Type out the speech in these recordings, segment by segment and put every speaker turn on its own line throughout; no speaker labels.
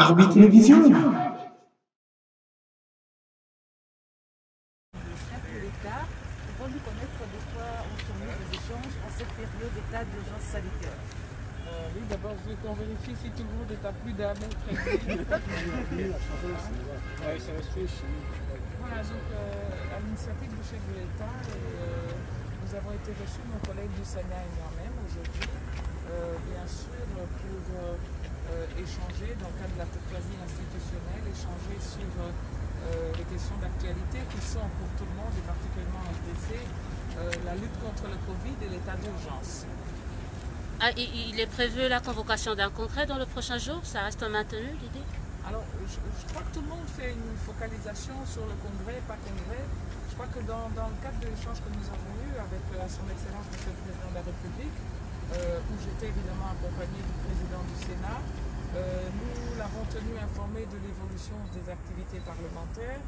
arbitre Télévision.
L'État pour nous connaître de quoi on tourne les échanges en cette période d'état d'urgence sanitaire.
Oui, d'abord, je veux qu'on vérifie si tout le monde est à plus d'un mètre et demi. Oui, ça reste ici. Voilà, donc à l'initiative du chef de l'État, nous avons été reçus, mon collègue du Sénat et moi-même aujourd'hui, bien sûr, pour échanger dans le cadre de la courtoisie institutionnelle, échanger sur les questions d'actualité qui sont pour tout le monde et particulièrement en RDC, la lutte contre le Covid et l'état d'urgence.
Ah, il est prévu la convocation d'un congrès dans le prochain jour? Ça reste maintenu l'idée?
Alors, je crois que tout le monde fait une focalisation sur le congrès, pas congrès. Je crois que dans le cadre de l'échange que nous avons eu avec son Excellence Monsieur le Président de la République, où j'étais évidemment accompagné du Président du Sénat, nous l'avons tenu informé de l'évolution des activités parlementaires,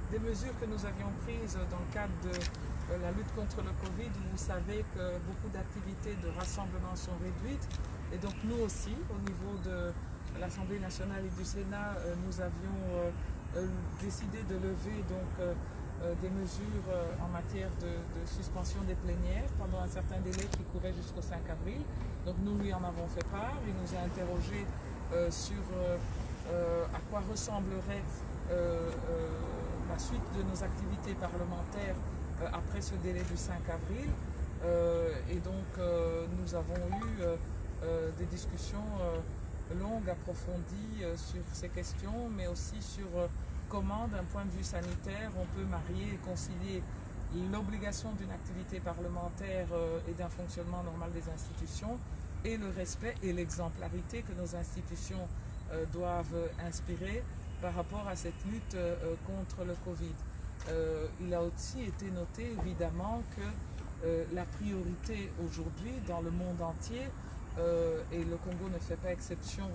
des mesures que nous avions prises dans le cadre de la lutte contre le Covid. Vous savez que beaucoup d'activités de rassemblement sont réduites et donc nous aussi, au niveau de l'Assemblée nationale et du Sénat, nous avions décidé de lever donc, des mesures en matière de suspension des plénières pendant un certain délai qui courait jusqu'au 5 avril. Donc nous lui en avons fait part, il nous a interrogé sur à quoi ressemblerait la suite de nos activités parlementaires après ce délai du 5 avril. Et donc nous avons eu des discussions longues, approfondies sur ces questions, mais aussi sur comment, d'un point de vue sanitaire, on peut marier et concilier l'obligation d'une activité parlementaire et d'un fonctionnement normal des institutions et le respect et l'exemplarité que nos institutions doivent inspirer par rapport à cette lutte contre le Covid. Il a aussi été noté évidemment que la priorité aujourd'hui dans le monde entier, et le Congo ne fait pas exception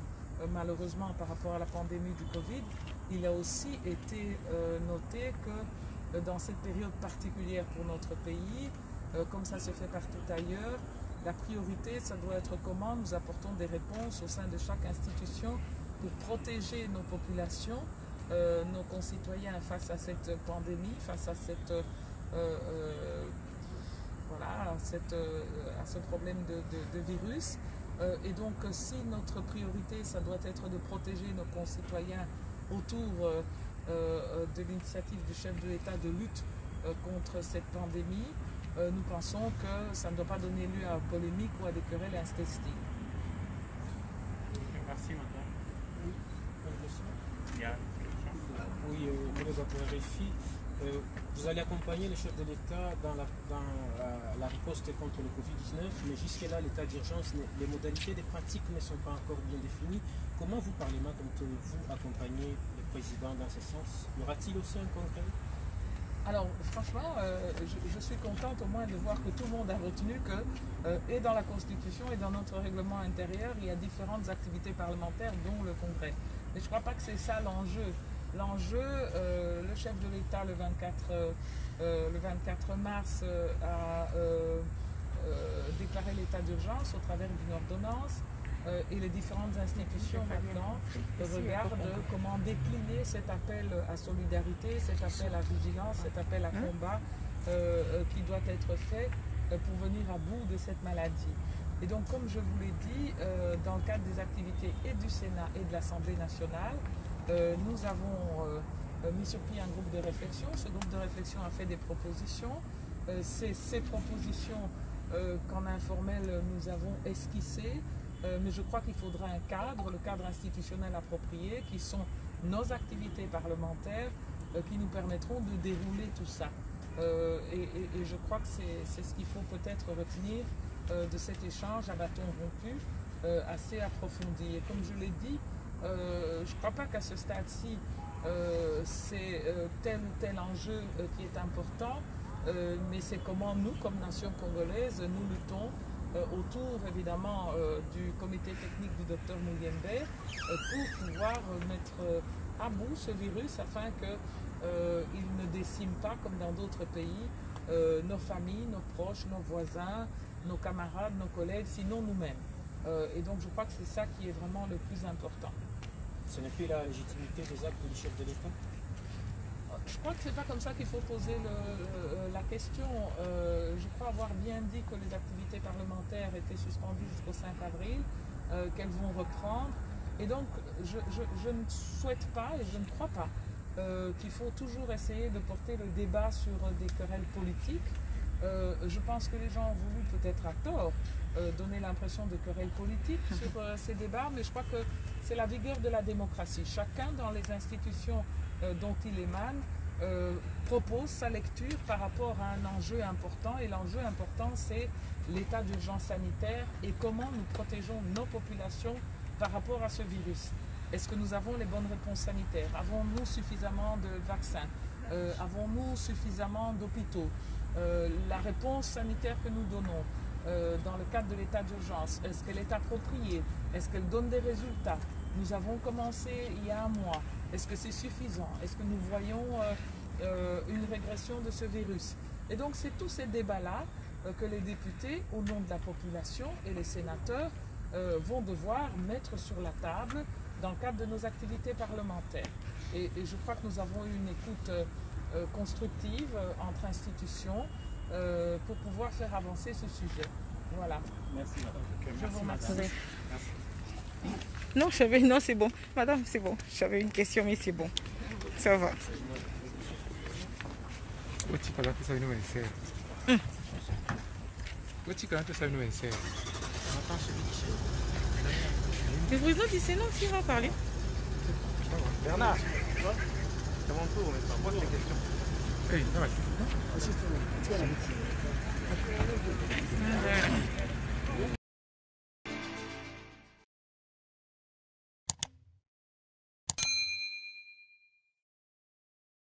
malheureusement par rapport à la pandémie du Covid, il a aussi été noté que dans cette période particulière pour notre pays, comme ça se fait partout ailleurs, la priorité, ça doit être comment nous apportons des réponses au sein de chaque institution pour protéger nos populations, nos concitoyens face à cette pandémie, face à cette, voilà, à ce problème de virus. Et donc, si notre priorité, ça doit être de protéger nos concitoyens autour de l'initiative du chef de l'État de lutte contre cette pandémie, nous pensons que ça ne doit pas donner lieu à polémique ou à des querelles intestines.
Merci, madame.
Oui, une question.
Oui, le RFI, vous allez accompagner le chef de l'État dans la riposte contre le Covid-19, mais jusque-là, l'état d'urgence, les modalités des pratiques ne sont pas encore bien définies. Comment vous, Parlement, comptez-vous accompagner le président dans ce sens? Y aura-t-il aussi un congrès?
Alors franchement, je suis contente au moins de voir que tout le monde a retenu que, et dans la Constitution et dans notre règlement intérieur, il y a différentes activités parlementaires, dont le Congrès. Mais je ne crois pas que c'est ça l'enjeu. L'enjeu, le chef de l'État le 24 mars a déclaré l'état d'urgence au travers d'une ordonnance. Et les différentes institutions maintenant regardent comment décliner cet appel à solidarité, cet appel à vigilance, cet appel à combat qui doit être fait pour venir à bout de cette maladie. Et donc, comme je vous l'ai dit, dans le cadre des activités et du Sénat et de l'Assemblée nationale, nous avons mis sur pied un groupe de réflexion. Ce groupe de réflexion a fait des propositions. C'est ces propositions qu'en informel nous avons esquissées. Mais je crois qu'il faudra un cadre, le cadre institutionnel approprié, qui sont nos activités parlementaires, qui nous permettront de dérouler tout ça. Et je crois que c'est ce qu'il faut peut-être retenir de cet échange à bâton rompu, assez approfondi. Et comme je l'ai dit, je ne crois pas qu'à ce stade-ci, c'est tel ou tel enjeu qui est important, mais c'est comment nous, comme nation congolaise, nous luttons autour évidemment du comité technique du docteur Muyembe pour pouvoir mettre à bout ce virus afin qu'il ne décime pas, comme dans d'autres pays, nos familles, nos proches, nos voisins, nos camarades, nos collègues, sinon nous-mêmes. Et donc je crois que c'est ça qui est vraiment le plus important.
Ce n'est plus la légitimité des actes du chef de l'État?
Je crois que c'est pas comme ça qu'il faut poser la question. Je crois avoir bien dit que les activités parlementaires étaient suspendues jusqu'au 5 avril, qu'elles vont reprendre. Et donc, je ne souhaite pas et je ne crois pas qu'il faut toujours essayer de porter le débat sur des querelles politiques. Je pense que les gens ont voulu, peut-être à tort, donner l'impression de querelles politiques sur ces débats, mais je crois que c'est la vigueur de la démocratie. Chacun dans les institutions dont il émane propose sa lecture par rapport à un enjeu important, et l'enjeu important c'est l'état d'urgence sanitaire et comment nous protégeons nos populations par rapport à ce virus. Est-ce que nous avons les bonnes réponses sanitaires? Avons-nous suffisamment de vaccins? Avons-nous suffisamment d'hôpitaux? La réponse sanitaire que nous donnons dans le cadre de l'état d'urgence, est-ce qu'elle est appropriée? Est-ce qu'elle donne des résultats? Nous avons commencé il y a un mois. Est-ce que c'est suffisant? Est-ce que nous voyons une régression de ce virus? Et donc c'est tous ces débats-là que les députés, au nom de la population, et les sénateurs vont devoir mettre sur la table dans le cadre de nos activités parlementaires. Et je crois que nous avons eu une écoute constructive entre institutions pour pouvoir faire avancer ce sujet. Voilà.
Merci, madame.
Je vous remercie.
Non, non, c'est bon. Madame, c'est bon. J'avais une question, mais c'est bon. Ça va. Le président du Sénat aussi va parler.
Bernard, c'est mon tour, mais pose les questions.
Voilà.